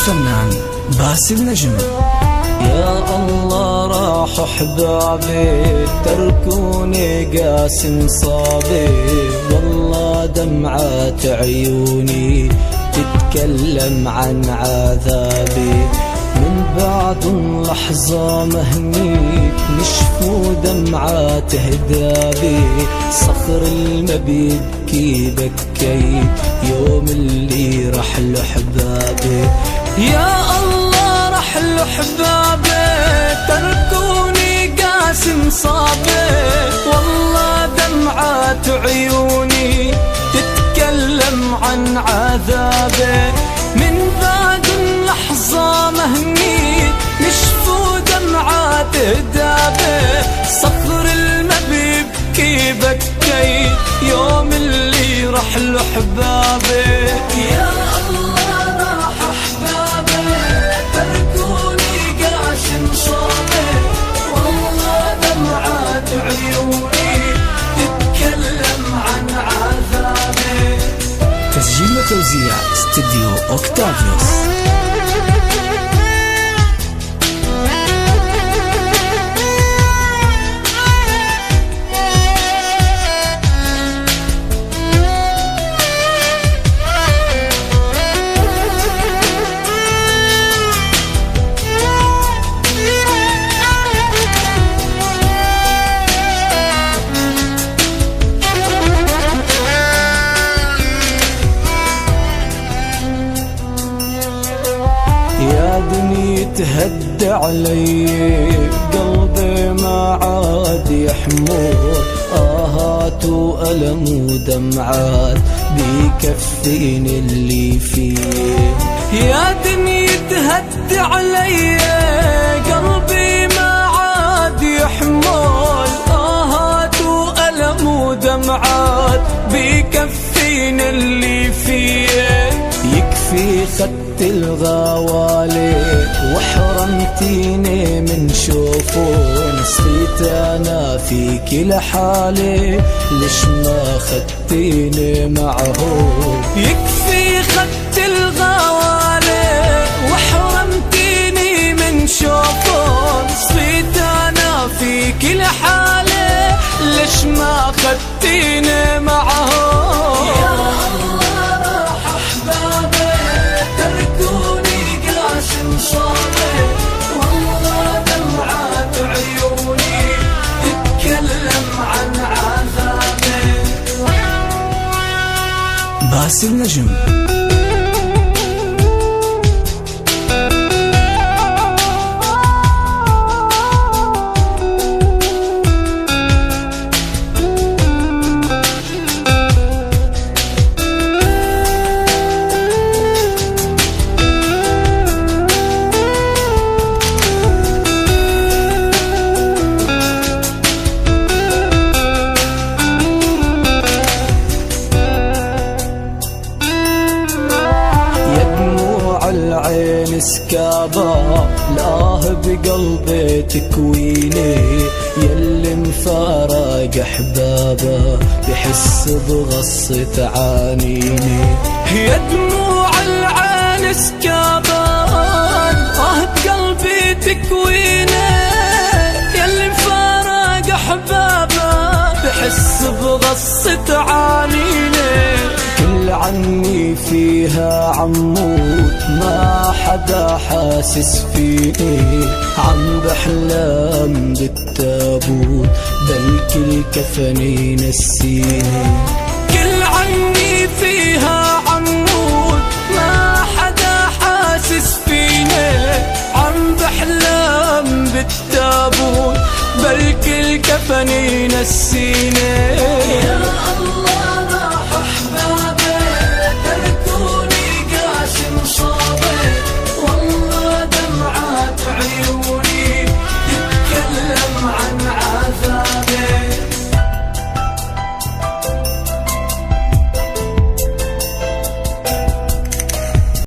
الفنان باسل نجم. يا الله راح احبابي تركوني قاسم صابي، والله دمعات عيوني تتكلم عن عذابي. من بعد لحظة مهنيت نشفوا دمعات هدابي، صخر المبيد كي بكيت يوم اللي رحل حبابي. يا الله رحل حبابي تركوني قاسم صابي، والله دمعات عيوني تتكلم عن عذابي. من بعد لحظة مهنيت نشفوا دمعات هدابي، صخر المبي بكي بكيت يوم اللي رحل حبابي. يا الله راح احبابي تركوني قاسم صابي، والله دمعات عيوني تتكلم عن عذابي. تسجيل وتوزيع استديو اوكتافيوس. يا دنيا تهد علي قلبي ما عاد يحمل، آهات وألم ودمعات بيكفيني اللي فيه. يا دنيا تهد علي قلبي ما عاد يحمل، آهات وألم ودمعات بيكفيني اللي فيه. يكفي خدت الغوالي وحرمتيني من شوفون، صيت انا فيك لحالي ليش ما خدتيني معه. يكفي خدت الغوالي وحرمتيني من شوفون، صيت انا فيك لحالي ليش ما خدتيني معه. والله دمعات عيوني تتكلم عن عذابي. باسل نجم. العين سكابة لاه بقلبي تكويني، يلي مفارق احبابه بحس بغصة عانيني. يا دموع العين سكابة بقلبي تكويني، يلي مفارق احبابه بحس بغصة عانيني. كل عني فيها عمود ما حدا حاسس فيني، عم بحلم بالتابوت بلكي الكفن ينسيني. كل عني فيها عمود ما حدا حاسس فيني، عم بحلم بالتابوت بلكي الكفن ينسيني. يا الله راح احبابي